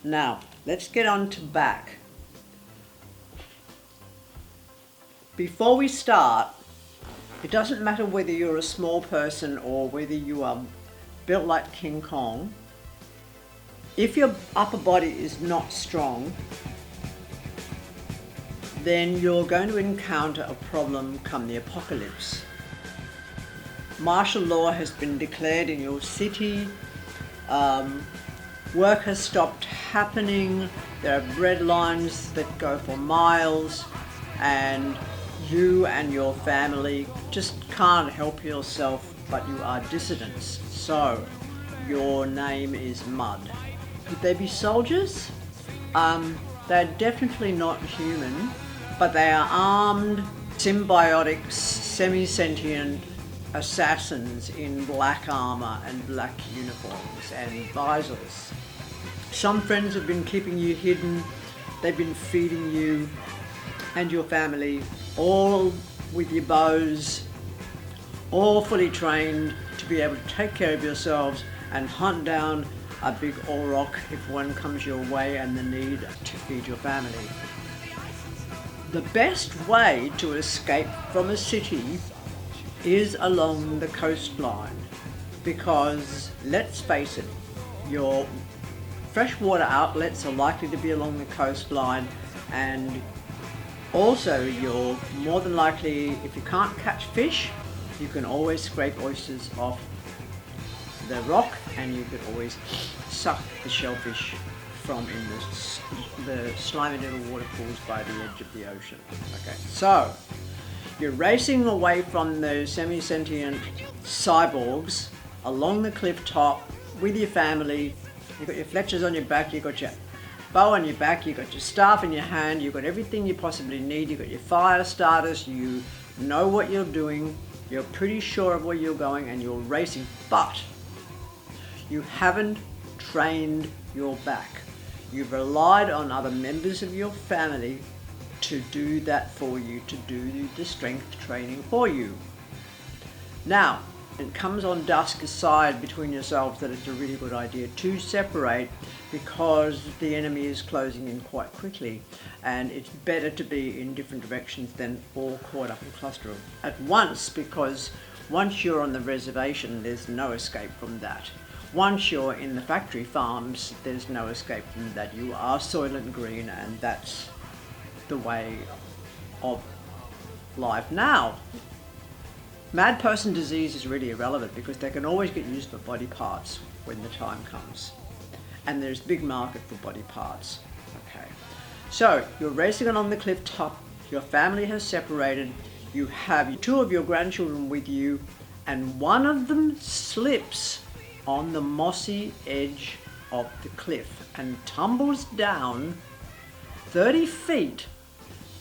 Now, let's get on to back. Before we start, it doesn't matter whether you're a small person or whether you are built like King Kong. If your upper body is not strong, then you're going to encounter a problem come the apocalypse. Martial law has been declared in your city. Work has stopped happening. There are red lines that go for miles, and you and your family just can't help yourself, but you are dissidents. So your name is Mud. Would they be soldiers? They're definitely not human, but they are armed, symbiotic, semi-sentient assassins in black armor and black uniforms and visors. Some friends have been keeping you hidden. They've been feeding you and your family, all with your bows, all fully trained to be able to take care of yourselves and hunt down a big auroch if one comes your way and the need to feed your family. The best way to escape from a city is along the coastline, because let's face it, your freshwater outlets are likely to be along the coastline, and also you're more than likely, if you can't catch fish, you can always scrape oysters off the rock, and you could always suck the shellfish from in the slimy little waterfalls by the edge of the ocean. Okay, so you're racing away from those semi-sentient cyborgs along the cliff top with your family. You've got your fletchers on your back, you've got your bow on your back, you've got your staff in your hand, you've got everything you possibly need, you've got your fire starters, you know what you're doing, you're pretty sure of where you're going, and you're racing, but you haven't trained your back. You've relied on other members of your family to do that for you, to do the strength training for you. Now, it comes on dusk aside between yourselves that it's a really good idea to separate, because the enemy is closing in quite quickly, and it's better to be in different directions than all caught up and clustered at once, because once you're on the reservation, there's no escape from that. Once you're in the factory farms, there's no escape from that. You are Soylent Green, and that's the way of life. Now, mad person disease is really irrelevant, because they can always get used for body parts when the time comes. And there's a big market for body parts. Okay. So you're racing along the cliff top, your family has separated, you have two of your grandchildren with you, and one of them slips on the mossy edge of the cliff and tumbles down 30 feet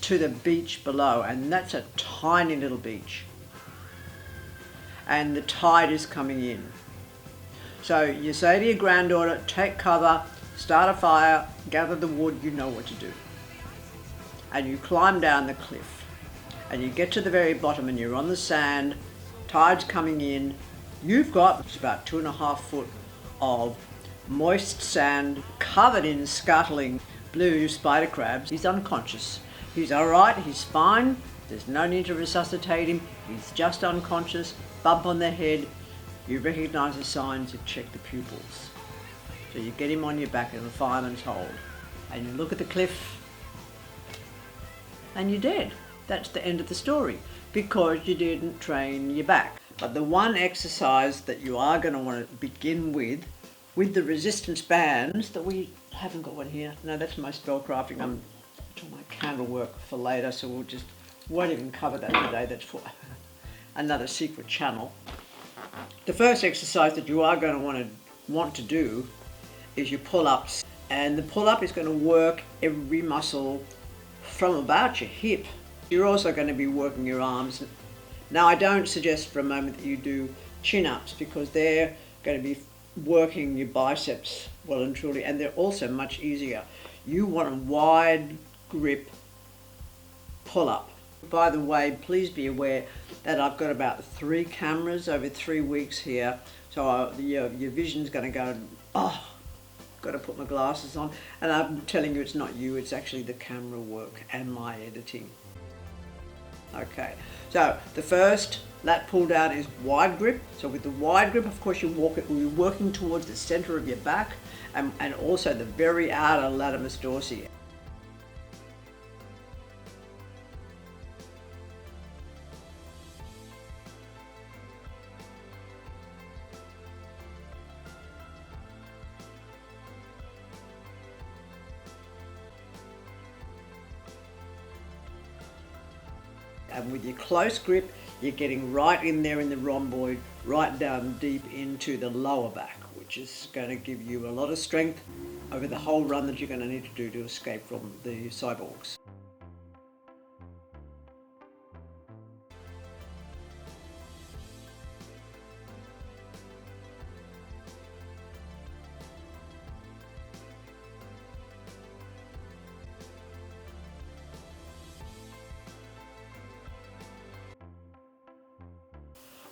to the beach below, and that's a tiny little beach. And the tide is coming in. So you say to your granddaughter, take cover, start a fire, gather the wood, you know what to do. And you climb down the cliff, and you get to the very bottom, and you're on the sand, tide's coming in. You've got about 2.5 foot of moist sand covered in scuttling blue spider crabs. He's unconscious. He's all right, he's fine. There's no need to resuscitate him. He's just unconscious, bump on the head. You recognise the signs, you check the pupils. So you get him on your back in a fireman's hold, and you look at the cliff, and you're dead. That's the end of the story, because you didn't train your back. But the one exercise that you are going to want to begin with the resistance bands, that we haven't got one here. No, that's my spell crafting. I'm doing my candle work for later, so won't even cover that today. That's for another secret channel. The first exercise that you are going to want to do is your pull-ups, and the pull-up is going to work every muscle from about your hip. You're also going to be working your arms. Now, I don't suggest for a moment that you do chin-ups, because they're going to be working your biceps well and truly, and they're also much easier. You want a wide grip pull-up. By the way, please be aware that I've got about 3 cameras over 3 weeks here, so your vision's going to go got to put my glasses on, and I'm telling you it's not you, it's actually the camera work and my editing. Okay, so the first lat pull down is wide grip. So with the wide grip, of course, you're working towards the center of your back and also the very outer latimus dorsi. And with your close grip, you're getting right in there in the rhomboid, right down deep into the lower back, which is going to give you a lot of strength over the whole run that you're going to need to do to escape from the cyborgs.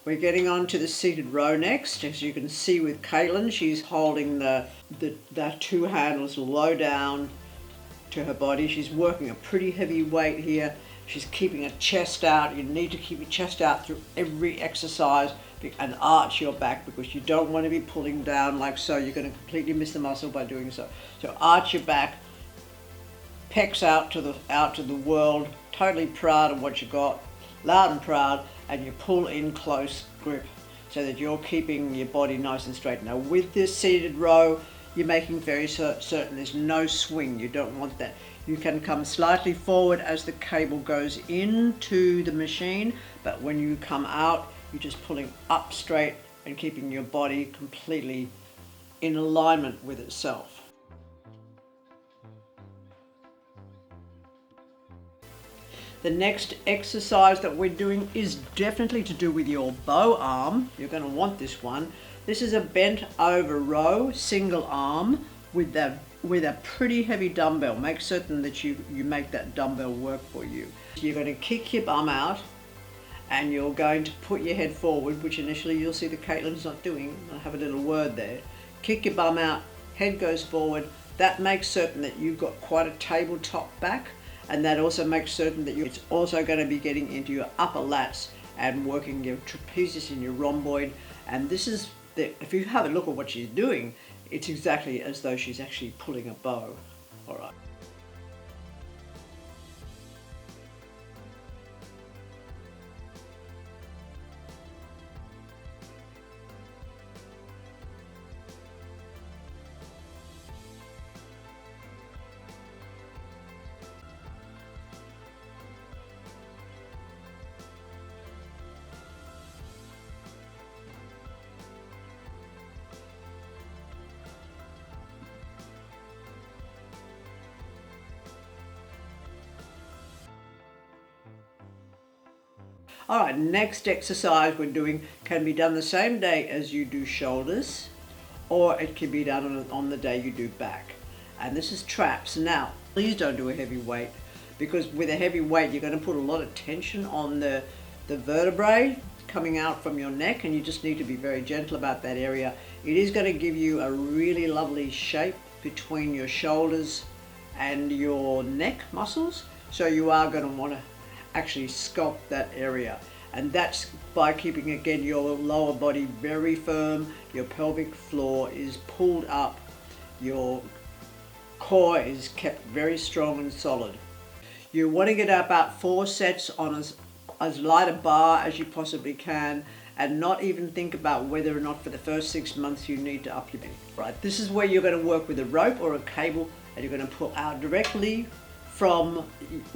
We're getting on to the seated row next. As you can see with Caitlin, she's holding the two handles low down to her body. She's working a pretty heavy weight here. She's keeping her chest out. You need to keep your chest out through every exercise and arch your back, because you don't want to be pulling down like so. You're going to completely miss the muscle by doing so. So arch your back, pecs out to the world, totally proud of what you got, loud and proud, and you pull in close grip so that you're keeping your body nice and straight. Now with this seated row, you're making very certain there's no swing. You don't want that. You can come slightly forward as the cable goes into the machine, but when you come out, you're just pulling up straight and keeping your body completely in alignment with itself. The next exercise that we're doing is definitely to do with your bow arm. You're going to want this one. This is a bent over row, single arm with a pretty heavy dumbbell. Make certain that you make that dumbbell work for you. You're going to kick your bum out and you're going to put your head forward, which initially you'll see that Caitlin's not doing. I'll have a little word there. Kick your bum out, head goes forward. That makes certain that you've got quite a tabletop back. And that also makes certain that it's also going to be getting into your upper lats and working your trapezius and your rhomboid. And this is, if you have a look at what she's doing, it's exactly as though she's actually pulling a bow. All right. All right, next exercise we're doing can be done the same day as you do shoulders, or it can be done on the day you do back. And this is traps. Now, please don't do a heavy weight, because with a heavy weight, you're going to put a lot of tension on the vertebrae coming out from your neck, and you just need to be very gentle about that area. It is going to give you a really lovely shape between your shoulders and your neck muscles. So you are going to want to actually sculpt that area, and that's by keeping again your lower body very firm, your pelvic floor is pulled up, your core is kept very strong and solid. You want to get about 4 sets on as light a bar as you possibly can, and not even think about whether or not for the first 6 months you need to up your body. Right, this is where you're going to work with a rope or a cable, and you're going to pull out directly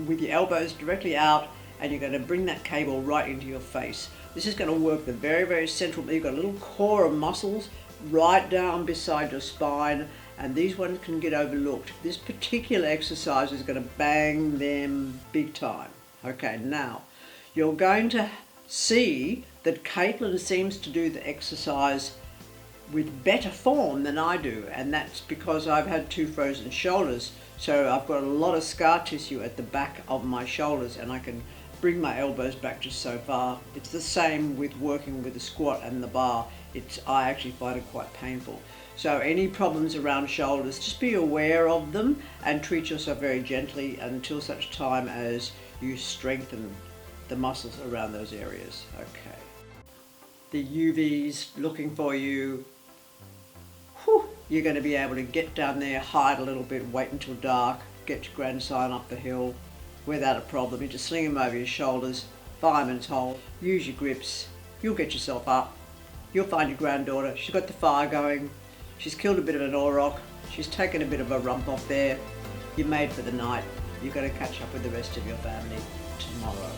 with your elbows directly out, and you're going to bring that cable right into your face. This is going to work the very, very central. You've got a little core of muscles right down beside your spine, and these ones can get overlooked. This particular exercise is going to bang them big time. Okay, now you're going to see that Caitlin seems to do the exercise with better form than I do, and that's because I've had 2 frozen shoulders, so I've got a lot of scar tissue at the back of my shoulders, and I can bring my elbows back just so far. It's the same with working with the squat and the bar. I actually find it quite painful. So any problems around shoulders, just be aware of them and treat yourself very gently until such time as you strengthen the muscles around those areas. Okay. The UV's looking for you. Whew. You're going to be able to get down there, hide a little bit, wait until dark, get your grandson up the hill without a problem. You just sling him over your shoulders, fireman's hole, use your grips, you'll get yourself up. You'll find your granddaughter, she's got the fire going, she's killed a bit of an auroch, she's taken a bit of a rump off there. You're made for the night. You're going to catch up with the rest of your family tomorrow.